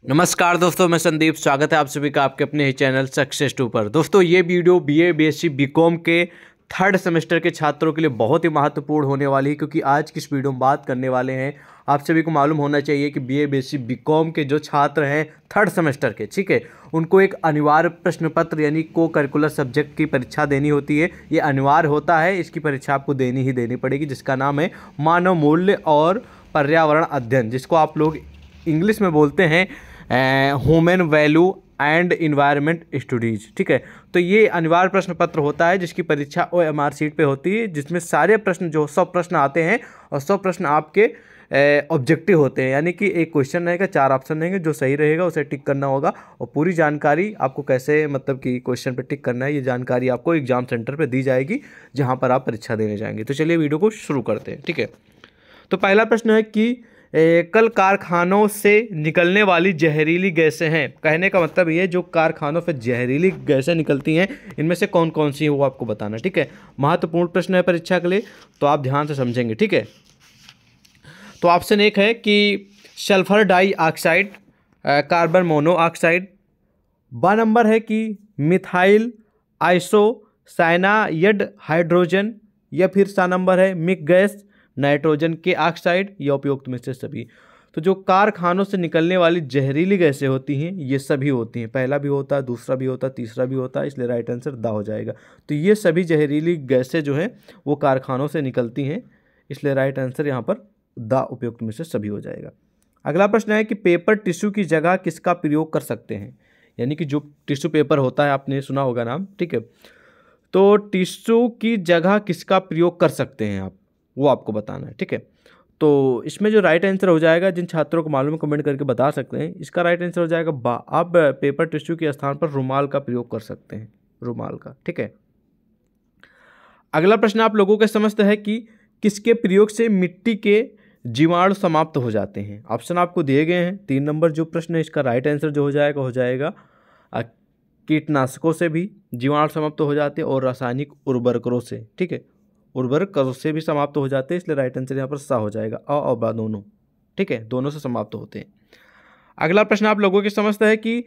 नमस्कार दोस्तों, मैं संदीप। स्वागत है आप सभी का आपके अपने ही चैनल सक्सेस टू पर। दोस्तों, ये वीडियो बीए बीएससी बीकॉम के थर्ड सेमेस्टर के छात्रों के लिए बहुत ही महत्वपूर्ण होने वाली है, क्योंकि आज की इस वीडियो में बात करने वाले हैं। आप सभी को मालूम होना चाहिए कि बीए बीएससी बीकॉम के जो छात्र हैं थर्ड सेमेस्टर के, ठीक है, उनको एक अनिवार्य प्रश्न पत्र यानी को करिकुलर सब्जेक्ट की परीक्षा देनी होती है। ये अनिवार्य होता है, इसकी परीक्षा आपको देनी ही देनी पड़ेगी, जिसका नाम है मानव मूल्य और पर्यावरण अध्ययन, जिसको आप लोग इंग्लिश में बोलते हैं human value and environment studies. ठीक है, तो ये अनिवार्य प्रश्न पत्र होता है जिसकी परीक्षा OMR सीट पे होती है, जिसमें सारे प्रश्न जो 100 प्रश्न आते हैं और 100 प्रश्न आपके ऑब्जेक्टिव होते हैं, यानी कि एक क्वेश्चन रहेगा, 4 ऑप्शन रहेंगे, जो सही रहेगा उसे टिक करना होगा। और पूरी जानकारी आपको कैसे मतलब कि क्वेश्चन पे टिक करना है, ये जानकारी आपको एग्जाम सेंटर पे दी जाएगी जहाँ पर आप परीक्षा देने जाएंगे। तो चलिए वीडियो को शुरू करते हैं। ठीक है, तो पहला प्रश्न है कि कल कारखानों से निकलने वाली जहरीली गैसें हैं। कहने का मतलब ये, जो कारखानों से जहरीली गैसें निकलती हैं इनमें से कौन कौन सी है वो आपको बताना। ठीक है, महत्वपूर्ण प्रश्न है परीक्षा के लिए, तो आप ध्यान से समझेंगे। ठीक है, तो ऑप्शन 1 है कि सल्फर डाइऑक्साइड, कार्बन मोनोऑक्साइड। ब नंबर है कि मिथाइल आइसोसाइनाइड हाइड्रोजन, या फिर सा नंबर है मिक गैस, नाइट्रोजन के ऑक्साइड, या उपयुक्त में से सभी। तो जो कारखानों से निकलने वाली जहरीली गैसें होती हैं ये सभी होती हैं। पहला भी होता है, दूसरा भी होता है, तीसरा भी होता है, इसलिए राइट आंसर द हो जाएगा। तो ये सभी जहरीली गैसें जो हैं वो कारखानों से निकलती हैं, इसलिए राइट आंसर यहाँ पर द उपयुक्त में से सभी हो जाएगा। अगला प्रश्न है कि पेपर टिश्यू की जगह किसका प्रयोग कर सकते हैं। यानी कि जो टिश्यू पेपर होता है, आपने सुना होगा नाम। ठीक है, तो टिश्यू की जगह किसका प्रयोग कर सकते हैं आप, वो आपको बताना है। ठीक है, तो इसमें जो राइट आंसर हो जाएगा, जिन छात्रों को मालूम है कमेंट करके बता सकते हैं, इसका राइट आंसर हो जाएगा बा। आप पेपर टिश्यू के स्थान पर रुमाल का प्रयोग कर सकते हैं, रुमाल का। ठीक है, अगला प्रश्न आप लोगों के समझते हैं कि किसके प्रयोग से मिट्टी के जीवाणु समाप्त हो जाते हैं। ऑप्शन आपको दिए गए हैं। 3 नंबर जो प्रश्न है इसका राइट आंसर जो हो जाएगा कीटनाशकों से भी जीवाणु समाप्त हो जाते हैं और रासायनिक उर्वरकों से। ठीक है, उर्वरक से भी समाप्त हो जाते हैं, इसलिए राइट आंसर यहाँ पर सा हो जाएगा, अ और बा दोनों। ठीक है, दोनों से समाप्त होते हैं। अगला प्रश्न आप लोगों की समझता है कि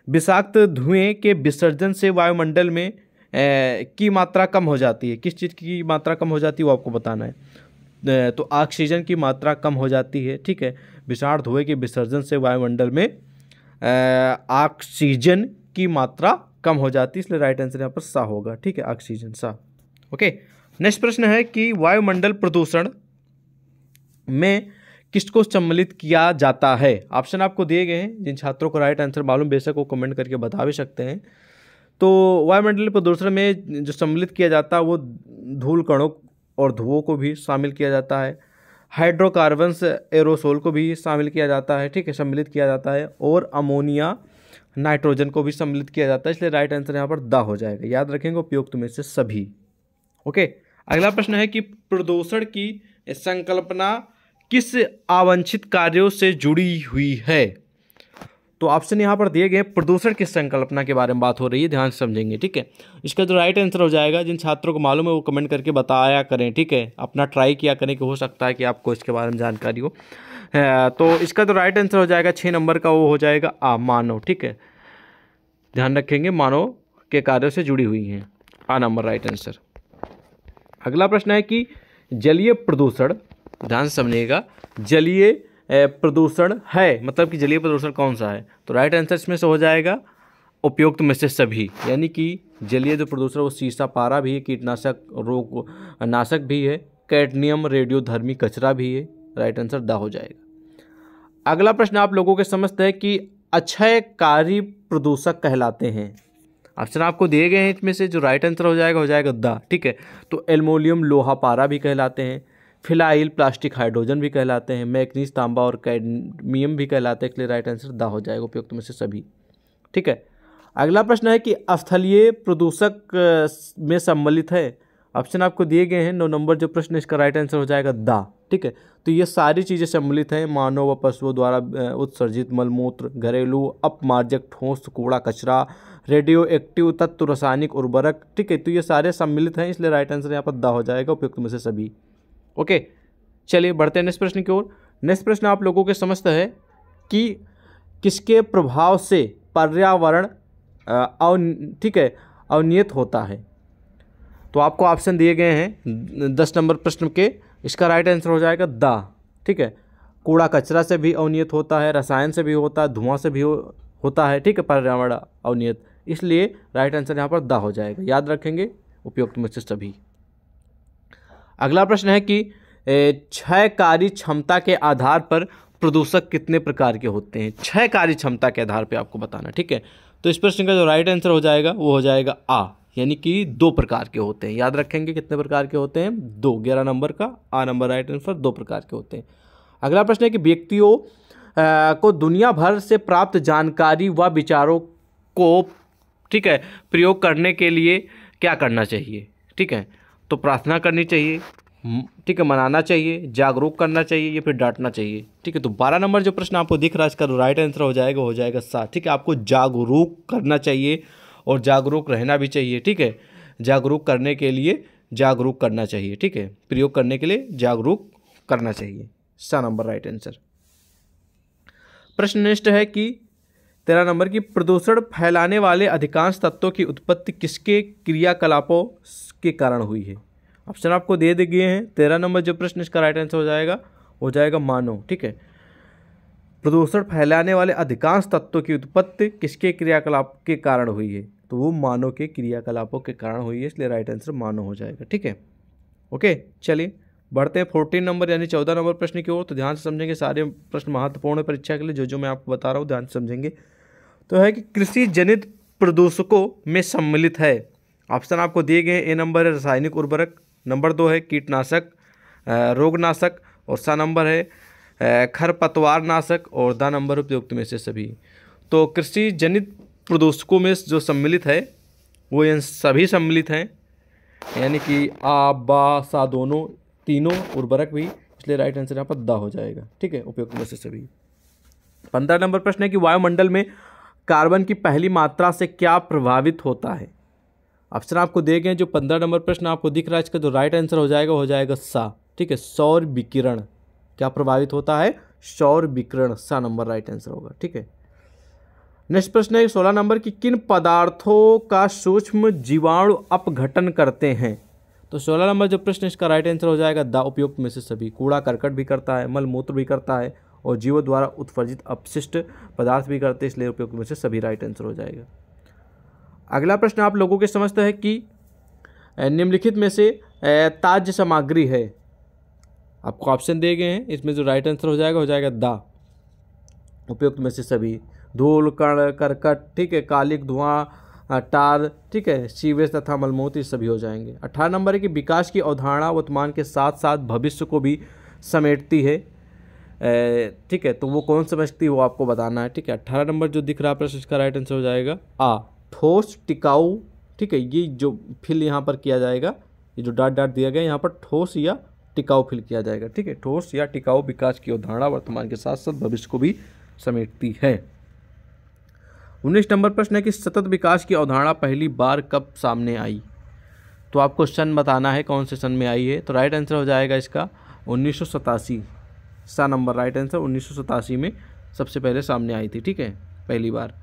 विषाक्त धुएं के विसर्जन से वायुमंडल में की मात्रा कम हो जाती है। किस चीज़ की मात्रा कम हो जाती है वो आपको बताना है। तो ऑक्सीजन की मात्रा कम हो जाती है। ठीक है, विषाक्त धुएं के विसर्जन से वायुमंडल में ऑक्सीजन की मात्रा कम हो जाती है, इसलिए राइट आंसर यहाँ पर सा होगा। ठीक है, ऑक्सीजन, सा। ओके, नेक्स्ट प्रश्न है कि वायुमंडल प्रदूषण में किसको सम्मिलित किया जाता है। ऑप्शन आपको दिए गए हैं, जिन छात्रों को राइट आंसर मालूम बेशक वो कमेंट करके बता भी सकते हैं। तो वायुमंडलीय प्रदूषण में जो सम्मिलित किया जाता है वो धूल कणों और धुओं को भी शामिल किया जाता है, हाइड्रोकार्बन्स एरोसोल को भी शामिल किया जाता है। ठीक है, सम्मिलित किया जाता है, और अमोनिया नाइट्रोजन को भी सम्मिलित किया जाता है, इसलिए राइट आंसर यहाँ पर द हो जाएगा। याद रखेंगे उपयुक्त में से सभी। ओके, अगला प्रश्न है कि प्रदूषण की संकल्पना किस अवांछित कार्यों से जुड़ी हुई है। तो ऑप्शन यहाँ पर दिए गए, प्रदूषण की संकल्पना के बारे में बात हो रही है, ध्यान से समझेंगे। ठीक है, इसका जो राइट आंसर हो जाएगा, जिन छात्रों को मालूम है वो कमेंट करके बताया करें। ठीक है, अपना ट्राई किया करें कि हो सकता है कि आपको इसके बारे में जानकारी हो। तो इसका जो राइट आंसर हो जाएगा 6 नंबर का, वो हो जाएगा मानव। ठीक है, ध्यान रखेंगे, मानव के कार्यों से जुड़ी हुई हैं, नंबर राइट आंसर। अगला प्रश्न है कि जलीय प्रदूषण, ध्यान से समझिएगा, जलीय प्रदूषण है मतलब कि जलीय प्रदूषण कौन सा है। तो राइट आंसर इसमें से हो जाएगा उपयुक्त में से सभी। यानी कि जलीय जो प्रदूषण वो सीसा, पारा भी है, कीटनाशक, रोग नाशक भी है, कैडमियम, रेडियोधर्मी कचरा भी है। राइट आंसर द हो जाएगा। अगला प्रश्न आप लोगों के समझते हैं कि अक्षयकारी प्रदूषक कहलाते हैं। ऑप्शन आपको दिए गए हैं, इसमें से जो राइट आंसर हो जाएगा द। ठीक है, तो एल्युमिनियम, लोहा, पारा भी कहलाते हैं, फिनाइल, प्लास्टिक, हाइड्रोजन भी कहलाते हैं, मैग्नीज, तांबा और कैडमियम भी कहलाते हैं, इसलिए राइट आंसर द हो जाएगा, उपयुक्त में से सभी। ठीक है, अगला प्रश्न है कि स्थलीय प्रदूषक में सम्मिलित है। ऑप्शन आपको दिए गए हैं, 9 नंबर जो प्रश्न, इसका राइट आंसर हो जाएगा द। ठीक है, तो ये सारी चीज़ें सम्मिलित हैं, मानव व पशुओं द्वारा उत्सर्जित मलमूत्र, घरेलू अपमार्जक, ठोस कूड़ा कचरा, रेडियो एक्टिव तत्व, रासायनिक उर्वरक। ठीक है, तो ये सारे सम्मिलित हैं, इसलिए राइट आंसर यहाँ पर द हो जाएगा, उपयुक्त में से सभी। ओके, चलिए बढ़ते हैं नेक्स्ट प्रश्न की ओर। नेक्स्ट प्रश्न आप लोगों के समझते हैं कि किसके प्रभाव से पर्यावरण ठीक है अवनियत होता है। तो आपको ऑप्शन दिए गए हैं 10 नंबर प्रश्न के। इसका राइट आंसर हो जाएगा द। ठीक है, कूड़ा कचरा से भी अवनियत होता है, रसायन से भी होता है, धुआं से भी होता है। ठीक है, पर्यावरण अवनियत, इसलिए राइट आंसर यहाँ पर द हो जाएगा। याद रखेंगे उपयुक्त में से सभी। अगला प्रश्न है कि क्षयकारी क्षमता के आधार पर प्रदूषक कितने प्रकार के होते हैं। क्षयकारी क्षमता के आधार पर आपको बताना। ठीक है, तो इस प्रश्न का जो राइट आंसर हो जाएगा वो हो जाएगा आ, यानी कि 2 प्रकार के होते हैं। याद रखेंगे कितने प्रकार के होते हैं, 2। 11 नंबर का आ नंबर राइट आंसर 2 प्रकार के होते हैं। अगला प्रश्न है कि व्यक्तियों को दुनिया भर से प्राप्त जानकारी व विचारों को ठीक है प्रयोग करने के लिए क्या करना चाहिए। ठीक है, तो प्रार्थना करनी चाहिए, ठीक है, मनाना चाहिए, जागरूक करना चाहिए या फिर डांटना चाहिए। ठीक है, तो 12 नंबर जो प्रश्न आपको दिख रहा है इसका राइट आंसर हो जाएगा सा। ठीक है, आपको जागरूक करना चाहिए और जागरूक रहना भी चाहिए। ठीक है, जागरूक करने के लिए जागरूक करना चाहिए। ठीक है, प्रयोग करने के लिए जागरूक करना चाहिए। सा नंबर राइट आंसर। प्रश्न नेक्स्ट है कि 13 नंबर की प्रदूषण फैलाने वाले अधिकांश तत्वों की उत्पत्ति किसके क्रियाकलापों के कारण हुई है। ऑप्शन आपको दे दिए हैं। 13 नंबर जो प्रश्न इसका राइट आंसर हो जाएगा मानव। ठीक है, प्रदूषण फैलाने वाले अधिकांश तत्वों की उत्पत्ति किसके क्रियाकलाप के कारण हुई है, तो वो मानव के क्रियाकलापों के कारण हुई है, इसलिए राइट आंसर मानव हो जाएगा। ठीक है, ओके, चलिए बढ़ते हैं 14 नंबर यानी 14 नंबर प्रश्न की ओर। तो ध्यान से समझेंगे, सारे प्रश्न महत्वपूर्ण है परीक्षा के लिए, जो मैं आपको बता रहा हूँ ध्यान से समझेंगे। तो है कि कृषि जनित प्रदूषकों में सम्मिलित है। ऑप्शन आपको दिए गए। ए नंबर है रासायनिक उर्वरक, नंबर 2 है कीटनाशक रोगनाशक, और सा नंबर है खरपतवार नाशक, और द नंबर उपयुक्त में से सभी। तो कृषि जनित प्रदूषकों में जो सम्मिलित है वो इन सभी सम्मिलित हैं, यानी कि आ बा सा दोनों तीनों उर्वरक भी, इसलिए राइट आंसर यहाँ पर द हो जाएगा। ठीक है, उपयुक्त में से सभी। 15 नंबर प्रश्न है कि वायुमंडल में कार्बन की पहली मात्रा से क्या प्रभावित होता है। ऑप्शन आपको दिए गए। जो 15 नंबर प्रश्न आपको दिख रहा है इसका जो राइट आंसर हो जाएगा सा। ठीक है, सौर विकिरण क्या प्रभावित होता है, सौर विकिरण, सा नंबर राइट आंसर होगा। ठीक है, नेक्स्ट प्रश्न है 16 नंबर की किन पदार्थों का सूक्ष्म जीवाणु अपघटन करते हैं। तो 16 नंबर जो प्रश्न इसका राइट आंसर हो जाएगा द उपयुक्त में से सभी। कूड़ा करकट भी करता है, मल मूत्र भी करता है, और जीवों द्वारा उत्सर्जित अपशिष्ट पदार्थ भी करते हैं, इसलिए उपयुक्त में से सभी राइट आंसर हो जाएगा। अगला प्रश्न आप लोगों के समझते हैं कि निम्नलिखित में से ताज्य सामग्री है। आपको ऑप्शन दिए गए हैं, इसमें जो राइट आंसर हो जाएगा द उपयुक्त में से सभी। धूल, कण, करकट, ठीक है, कालिक, धुआं, टार, ठीक है, सीवेज तथा मलमूत्र सभी हो जाएंगे। 18 नंबर है कि विकास की अवधारणा वर्तमान के साथ साथ भविष्य को भी समेटती है। ठीक है, तो वो कौन समझती है वो आपको बताना है। ठीक है, 18 नंबर जो दिख रहा है प्रश्न इसका राइट आंसर हो जाएगा आ, ठोस टिकाऊ। ठीक है, ये जो फिल यहाँ पर किया जाएगा, ये जो डॉट दिया गया यहाँ पर ठोस या टिकाऊ फिल किया जाएगा। ठीक है, ठोस या टिकाऊ विकास की अवधारणा वर्तमान के साथ साथ भविष्य को भी समेटती है। 19 नंबर प्रश्न है कि सतत विकास की अवधारणा पहली बार कब सामने आई। तो आपको सन बताना है कौन से सन में आई है। तो राइट आंसर हो जाएगा इसका 1987, सा नंबर राइट आंसर 1987 में सबसे पहले सामने आई थी। ठीक है, पहली बार।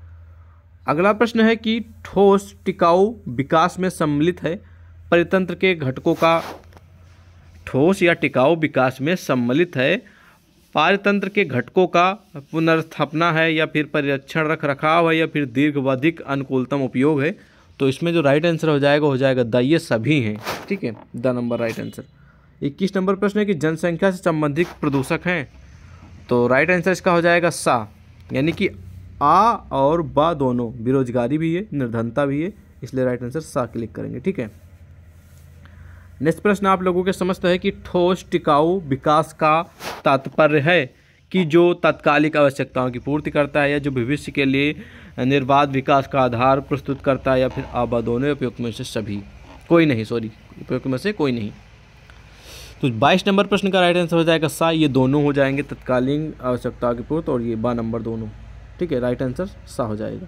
अगला प्रश्न है कि ठोस टिकाऊ विकास में सम्मिलित है परितंत्र के घटकों का, ठोस या टिकाऊ विकास में सम्मिलित है पारतंत्र के घटकों का पुनर्स्थापना है, या फिर परिरक्षण रख रखाव है, या फिर दीर्घावधिक अनुकूलतम उपयोग है। तो इसमें जो राइट आंसर हो जाएगा द, ये सभी हैं। ठीक है, the number right answer. 21 number प्रश्न है कि जनसंख्या से संबंधित प्रदूषक हैं। तो राइट आंसर इसका हो जाएगा सा, यानी कि आ और बा दोनों। बेरोजगारी भी है, निर्धनता भी है, इसलिए राइट आंसर सा क्लिक करेंगे। ठीक है, नेक्स्ट प्रश्न आप लोगों के समझते हैं कि ठोस टिकाऊ विकास का तात्पर्य है कि जो तात्कालिक आवश्यकताओं की पूर्ति करता है, या जो भविष्य के लिए निर्बाध विकास का आधार प्रस्तुत करता है, या फिर आबा दोनों उपयुक्त में से सभी, कोई नहीं, सॉरी, उपयुक्त में से कोई नहीं। तो 22 नंबर प्रश्न का राइट आंसर हो जाएगा सा, ये दोनों हो जाएंगे, तत्कालीन आवश्यकताओं की पूर्ति और ये बा नंबर दोनों। ठीक है, राइट आंसर सा हो जाएगा।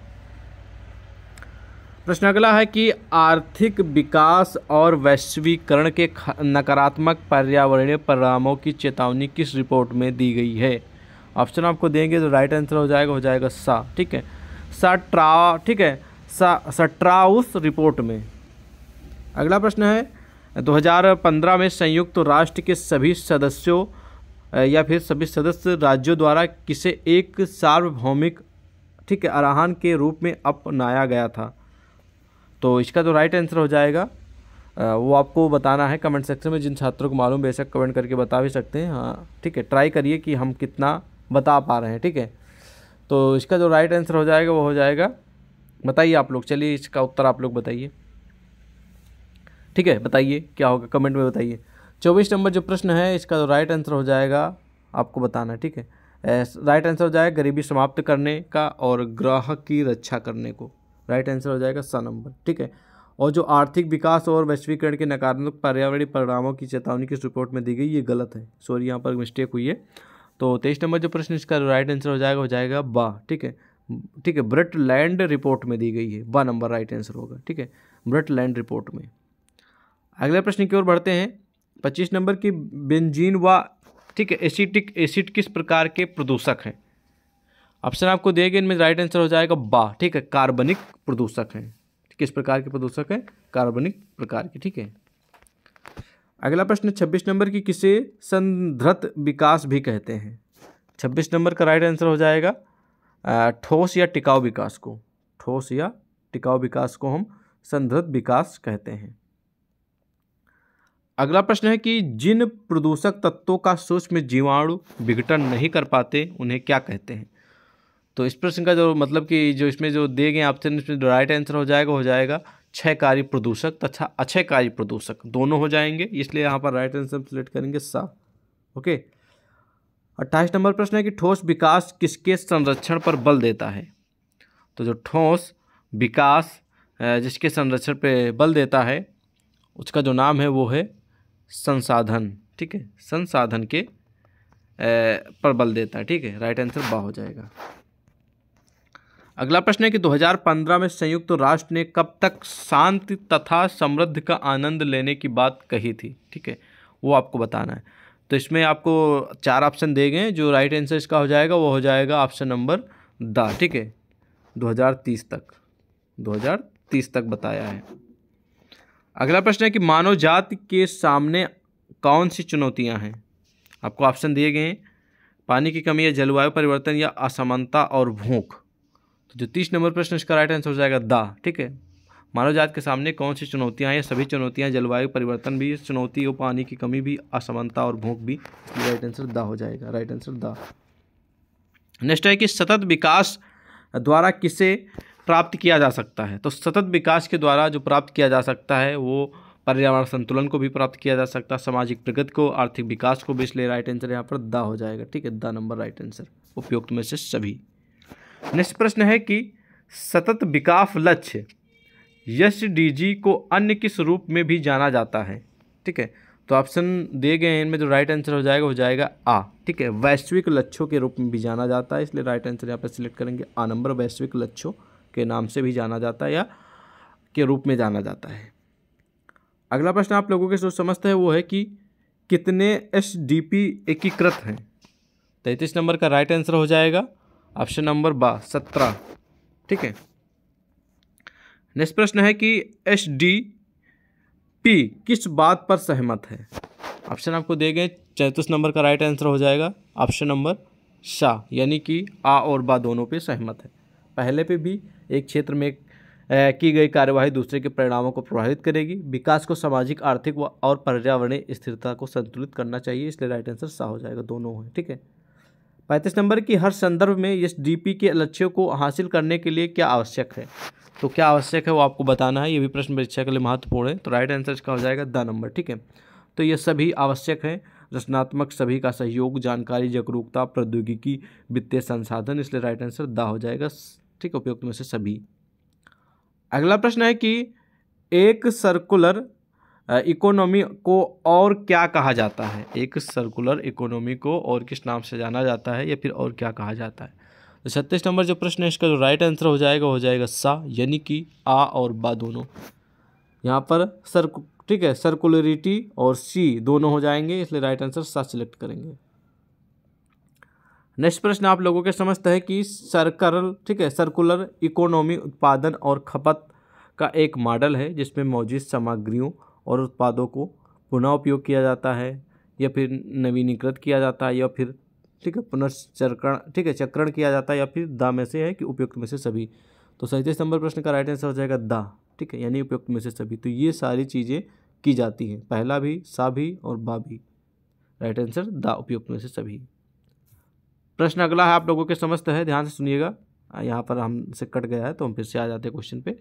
प्रश्न अगला है कि आर्थिक विकास और वैश्वीकरण के नकारात्मक पर्यावरणीय परिणामों की चेतावनी किस रिपोर्ट में दी गई है। ऑप्शन आपको देंगे तो राइट आंसर हो जाएगा सा, ठीक है, सट्रा, ठीक है, सट्राउस रिपोर्ट में। अगला प्रश्न है 2015 में संयुक्त राष्ट्र के सभी सदस्यों या फिर सभी सदस्य राज्यों द्वारा किसे एक सार्वभौमिक, ठीक है, आह्वान के रूप में अपनाया गया था। तो इसका जो राइट आंसर हो जाएगा वो आपको बताना है कमेंट सेक्शन में। जिन छात्रों को मालूम बेशक कमेंट करके बता भी सकते हैं, हाँ ठीक है, ट्राई करिए कि हम कितना बता पा रहे हैं, ठीक है। तो इसका जो राइट आंसर हो जाएगा वो हो जाएगा, बताइए आप लोग, चलिए इसका उत्तर आप लोग बताइए, ठीक है, बताइए क्या होगा, कमेंट में बताइए। 24 नंबर जो प्रश्न है इसका जो राइट आंसर हो जाएगा आपको बताना है, ठीक है। राइट आंसर हो जाएगा गरीबी समाप्त करने का और ग्राहक की रक्षा करने को, राइट आंसर हो जाएगा सा नंबर, ठीक है। और जो आर्थिक विकास और वैश्वीकरण के नकारात्मक पर्यावरणीय परिणामों की चेतावनी किस रिपोर्ट में दी गई, ये गलत है, सॉरी यहाँ पर मिस्टेक हुई है। तो 23 नंबर जो प्रश्न इसका राइट आंसर हो जाएगा बा, ठीक है, ठीक है, ब्रटलैंड रिपोर्ट में दी गई है, बा नंबर राइट आंसर होगा, ठीक है, ब्रटलैंड रिपोर्ट में। अगले प्रश्न की ओर बढ़ते हैं। 25 नंबर की बेंजीन व, ठीक है, एसिटिक एसिड किस प्रकार के प्रदूषक हैं। ऑप्शन आपको दिए गए, इनमें राइट आंसर हो जाएगा बा, ठीक है, कार्बनिक प्रदूषक हैं। किस प्रकार के प्रदूषक हैं, कार्बनिक प्रकार के, ठीक है। अगला प्रश्न 26 नंबर की किसे संधृत विकास भी कहते हैं। 26 नंबर का राइट आंसर हो जाएगा ठोस या टिकाऊ विकास को, ठोस या टिकाऊ विकास को हम संधृत विकास कहते हैं। अगला प्रश्न है कि जिन प्रदूषक तत्वों का सूक्ष्म जीवाणु विघटन नहीं कर पाते उन्हें क्या कहते हैं। तो इस प्रश्न का जो मतलब कि जो इसमें जो दिए गए ऑप्शन, इसमें जो राइट आंसर हो जाएगा क्षयकारी प्रदूषक तथा अक्षयकारी प्रदूषक, दोनों हो जाएंगे, इसलिए यहाँ पर राइट आंसर सिलेक्ट करेंगे सा, ओके। 28 नंबर प्रश्न है कि ठोस विकास किसके संरक्षण पर बल देता है। तो जो ठोस विकास जिसके संरक्षण पे बल देता है उसका जो नाम है वो है संसाधन, ठीक है, संसाधन के पर बल देता है, ठीक है, राइट आंसर बा हो जाएगा। अगला प्रश्न है कि 2015 में संयुक्त राष्ट्र ने कब तक शांति तथा समृद्धि का आनंद लेने की बात कही थी, ठीक है, वो आपको बताना है। तो इसमें आपको 4 ऑप्शन दिए गए हैं, जो राइट आंसर इसका हो जाएगा वो हो जाएगा ऑप्शन नंबर द, ठीक है, 2030 तक बताया है। अगला प्रश्न है कि मानव जाति के सामने कौन सी चुनौतियां हैं। आपको ऑप्शन दिए गए हैं, पानी की कमी या जलवायु परिवर्तन या असमानता और भूख। तो जो 30 नंबर प्रश्न इसका राइट आंसर हो जाएगा द, ठीक है, मानव जाति के सामने कौन सी चुनौतियां हैं, सभी चुनौतियां, जलवायु परिवर्तन भी चुनौती हो, पानी की कमी भी, असमानता और भूख भी, इसलिए राइट आंसर द हो जाएगा, राइट आंसर द। नेक्स्ट है कि सतत विकास द्वारा किसे प्राप्त किया जा सकता है। तो सतत विकास के द्वारा जो प्राप्त किया जा सकता है वो पर्यावरण संतुलन को भी प्राप्त किया जा सकता है, सामाजिक प्रगति को, आर्थिक विकास को भी, इसलिए राइट आंसर यहाँ पर द हो जाएगा, ठीक है, द नंबर राइट आंसर, उपयुक्त में से सभी। नेक्स्ट प्रश्न है कि सतत विकास लक्ष्य SDG को अन्य किस रूप में भी जाना जाता है, ठीक है। तो ऑप्शन दिए गए हैं, इनमें जो राइट आंसर हो जाएगा आ, ठीक है, वैश्विक लक्ष्यों के रूप में भी जाना जाता है, इसलिए राइट आंसर यहाँ पर सिलेक्ट करेंगे आ नंबर, वैश्विक लक्ष्यों के नाम से भी जाना जाता है या के रूप में जाना जाता है। अगला प्रश्न आप लोगों के सोच समझते हैं वो है कि कितने SDP एकीकृत हैं। 33 नंबर का राइट आंसर हो जाएगा ऑप्शन नंबर बा, 17, ठीक है। नेक्स्ट प्रश्न है कि SDP किस बात पर सहमत है। ऑप्शन आपको दिए गए, 34 नंबर का राइट आंसर हो जाएगा ऑप्शन नंबर शा, यानी कि आ और बा दोनों पे सहमत है। पहले पे भी एक क्षेत्र में की गई कार्यवाही दूसरे के परिणामों को प्रभावित करेगी, विकास को सामाजिक, आर्थिक और पर्यावरणीय स्थिरता को संतुलित करना चाहिए, इसलिए राइट आंसर सा हो जाएगा, दोनों है, ठीक है। 35 नंबर की हर संदर्भ में SDP के लक्ष्यों को हासिल करने के लिए क्या आवश्यक है। तो क्या आवश्यक है वो आपको बताना है, ये भी प्रश्न परीक्षा के लिए महत्वपूर्ण है। तो राइट आंसर इसका हो जाएगा द नंबर, ठीक है। तो ये सभी आवश्यक हैं, रचनात्मक, सभी का सहयोग, जानकारी, जागरूकता, प्रौद्योगिकी, वित्तीय संसाधन, इसलिए राइट आंसर द हो जाएगा, ठीक है, उपयुक्त में से सभी। अगला प्रश्न है कि एक सर्कुलर इकोनॉमी को और क्या कहा जाता है। एक सर्कुलर इकोनॉमी को और किस नाम से जाना जाता है या फिर और क्या कहा जाता है। तो 36 नंबर जो प्रश्न है इसका जो राइट आंसर हो जाएगा सा, यानी कि आ और बा दोनों यहाँ पर ठीक है, सर्कुलरिटी और सी दोनों हो जाएंगे, इसलिए राइट आंसर सा सिलेक्ट करेंगे। नेक्स्ट प्रश्न आप लोगों के समझते हैं कि सर्कुलर इकोनॉमी उत्पादन और खपत का एक मॉडल है जिसमें मौजूद सामग्रियों और उत्पादों को पुनः उपयोग किया जाता है या फिर नवीनीकृत किया जाता है या फिर चक्रण किया जाता है या फिर दा में से है कि उपयुक्त में से सभी। तो 37 नंबर प्रश्न का राइट आंसर हो जाएगा दा, ठीक है, यानी उपयुक्त में से सभी। तो ये सारी चीज़ें की जाती हैं, पहला भी, सा भी और बा भी। राइट आंसर दा, उपयुक्त में से सभी। प्रश्न अगला है आप लोगों के समझते हैं, ध्यान से सुनिएगा। यहाँ पर हमसे कट गया है तो हम फिर से आ जाते हैं क्वेश्चन पे।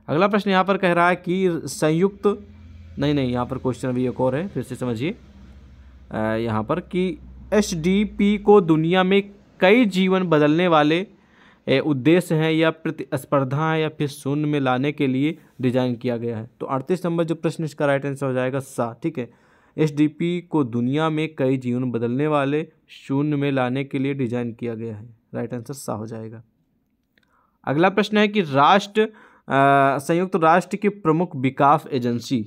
अगला प्रश्न यहाँ पर कह रहा है कि संयुक्त नहीं यहाँ पर क्वेश्चन अभी एक और है, फिर से समझिए। यहाँ पर कि SDP को दुनिया में कई जीवन बदलने वाले उद्देश्य हैं या प्रतिस्पर्धा है या फिर शून्य में लाने के लिए डिजाइन किया गया है। तो 38 नंबर जो प्रश्न इसका राइट आंसर हो जाएगा सा, ठीक है। SDP को दुनिया में कई जीवन बदलने वाले शून्य में लाने के लिए डिजाइन किया गया है। राइट आंसर सा हो जाएगा। अगला प्रश्न है कि संयुक्त राष्ट्र की प्रमुख विकास एजेंसी,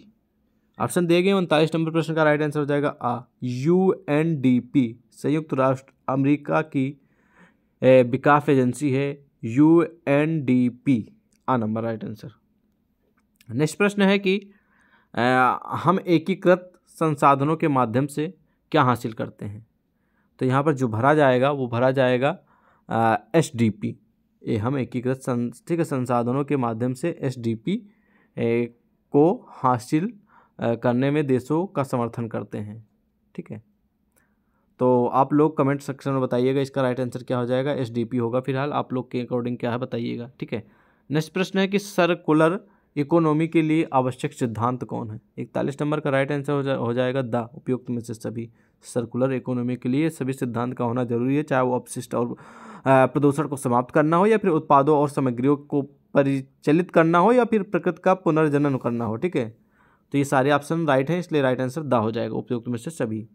ऑप्शन दिए गए। 39 नंबर प्रश्न का राइट आंसर हो जाएगा आ, UNDP। संयुक्त राष्ट्र अमेरिका की विकास एजेंसी है UNDP, आ नंबर राइट आंसर। नेक्स्ट प्रश्न है कि हम एकीकृत संसाधनों के माध्यम से क्या हासिल करते हैं। तो यहाँ पर जो भरा जाएगा वो भरा जाएगा SDP। ये हम एकीकृत संसाधनों के माध्यम से SDP को हासिल करने में देशों का समर्थन करते हैं, ठीक है। तो आप लोग कमेंट सेक्शन में बताइएगा इसका राइट आंसर क्या हो जाएगा। SDP होगा फिलहाल, आप लोग के अकॉर्डिंग क्या है बताइएगा, ठीक है। नेक्स्ट प्रश्न है कि सर्कुलर इकोनॉमी के लिए आवश्यक सिद्धांत कौन है। 41 नंबर का राइट आंसर हो जाएगा दा, उपयुक्त में से सभी। सर्कुलर इकोनॉमी के लिए सभी सिद्धांत का होना जरूरी है, चाहे वो अपशिष्ट और प्रदूषण को समाप्त करना हो या फिर उत्पादों और सामग्रियों को परिचालित करना हो या फिर प्रकृति का पुनर्जनन करना हो, ठीक है। तो ये सारे ऑप्शन राइट हैं, इसलिए राइट आंसर दा हो जाएगा, उपयुक्त में से सभी,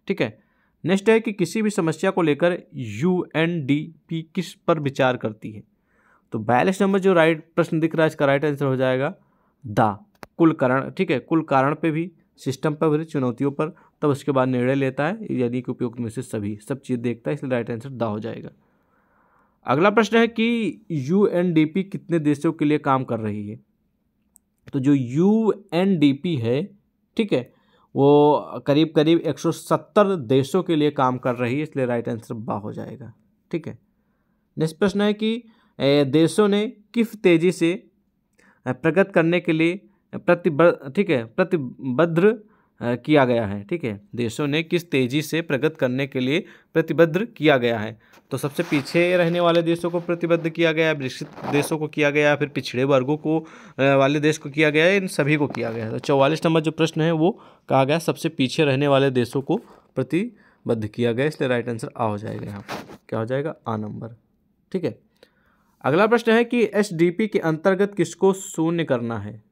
ठीक है। नेक्स्ट है कि किसी भी समस्या को लेकर UNDP किस पर विचार करती है। तो 42 नंबर जो राइट प्रश्न दिख रहा है इसका राइट आंसर हो जाएगा दा, कुल कारण, ठीक है। कुल कारण पे भी, सिस्टम पर भी, चुनौतियों पर, तब उसके बाद निर्णय लेता है, यानी कि उपयुक्त में से सभी, सब चीज़ देखता है, इसलिए राइट आंसर दा हो जाएगा। अगला प्रश्न है कि UNDP कितने देशों के लिए काम कर रही है। तो जो UNDP है, ठीक है, वो करीब करीब 170 देशों के लिए काम कर रही है, इसलिए राइट आंसर बा हो जाएगा, ठीक है। नेक्स्ट प्रश्न है कि देशों ने किस तेजी से प्रगति करने के लिए प्रतिबद्ध किया गया है, ठीक है। देशों ने किस तेजी से प्रगति करने के लिए प्रतिबद्ध किया गया है। तो सबसे पीछे रहने वाले देशों को प्रतिबद्ध किया गया है, विकसित देशों को किया गया है, फिर पिछड़े वर्गों को वाले देश को किया गया है, इन सभी को किया गया है। तो 44 नंबर जो प्रश्न है वो कहा गया सबसे पीछे रहने वाले देशों को प्रतिबद्ध किया गया, इसलिए राइट आंसर आ हो जाएगा। यहाँ पर क्या हो जाएगा, आ नंबर, ठीक है। अगला प्रश्न है कि SDP के अंतर्गत किसको शून्य करना है।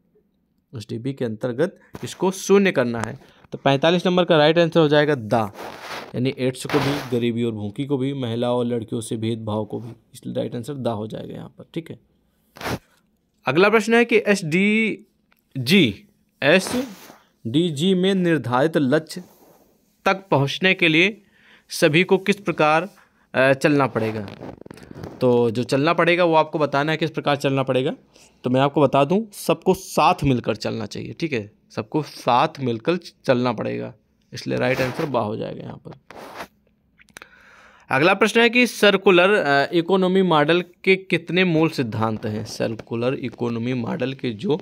SDP के अंतर्गत किसको शून्य करना है। तो 45 नंबर का राइट आंसर हो जाएगा दा, यानी एड्स को भी, गरीबी और भूखी को भी, महिलाओं और लड़कियों से भेदभाव को भी, इसलिए राइट आंसर दा हो जाएगा यहाँ पर, ठीक है। अगला प्रश्न है कि SDG में निर्धारित लक्ष्य तक पहुँचने के लिए सभी को किस प्रकार चलना पड़ेगा। तो जो चलना पड़ेगा वो आपको बताना है किस प्रकार चलना पड़ेगा। तो मैं आपको बता दूं, सबको साथ मिलकर चलना चाहिए, ठीक है, सबको साथ मिलकर चलना पड़ेगा, इसलिए राइट आंसर बा हो जाएगा यहाँ पर। अगला प्रश्न है कि सर्कुलर इकोनॉमी मॉडल के कितने मूल सिद्धांत हैं। सर्कुलर इकोनॉमी मॉडल के जो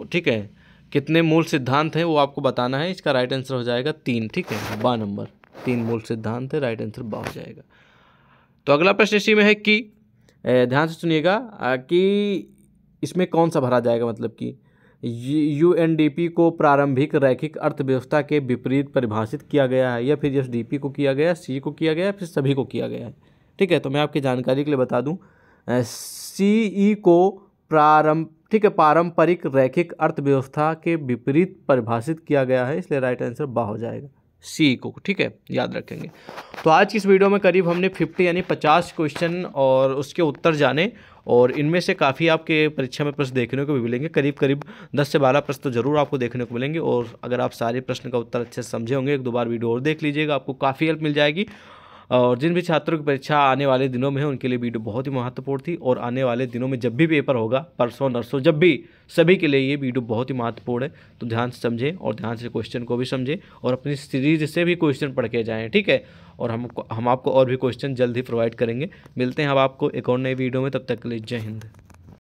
ठीक है कितने मूल सिद्धांत हैं वो आपको बताना है। इसका राइट आंसर हो जाएगा 3, ठीक है, बा नंबर, 3 मूल सिद्धांत है, राइट आंसर बा हो जाएगा। तो अगला प्रश्न इसी में है कि ध्यान से सुनिएगा कि इसमें कौन सा भरा जाएगा, मतलब कि UNDP को प्रारंभिक रैखिक अर्थव्यवस्था के विपरीत परिभाषित किया गया है या फिर SDP को किया गया, C को किया गया, फिर सभी को किया गया है, ठीक है। तो मैं आपकी जानकारी के लिए बता दूं, CE को पारंपरिक रैखिक अर्थव्यवस्था के विपरीत परिभाषित किया गया है, इसलिए राइट आंसर बा हो जाएगा, C को, ठीक है, याद रखेंगे। तो आज की इस वीडियो में करीब हमने 50 यानी 50 क्वेश्चन और उसके उत्तर जाने, और इनमें से काफ़ी आपके परीक्षा में प्रश्न देखने को भी मिलेंगे, करीब 10 से 12 प्रश्न तो जरूर आपको देखने को मिलेंगे। और अगर आप सारे प्रश्न का उत्तर अच्छे से समझे होंगे, 1-2 बार वीडियो और देख लीजिएगा, आपको काफ़ी हेल्प मिल जाएगी। और जिन भी छात्रों की परीक्षा आने वाले दिनों में है उनके लिए वीडियो बहुत ही महत्वपूर्ण थी, और आने वाले दिनों में जब भी पेपर होगा, परसों नरसों जब भी, सभी के लिए ये वीडियो बहुत ही महत्वपूर्ण है। तो ध्यान से समझें और ध्यान से क्वेश्चन को भी समझें और अपनी सीरीज से भी क्वेश्चन पढ़ के जाएँ, ठीक है। और हम आपको और भी क्वेश्चन जल्द ही प्रोवाइड करेंगे। मिलते हैं अब आपको एक और नई वीडियो में, तब तक के लिए जय हिंद।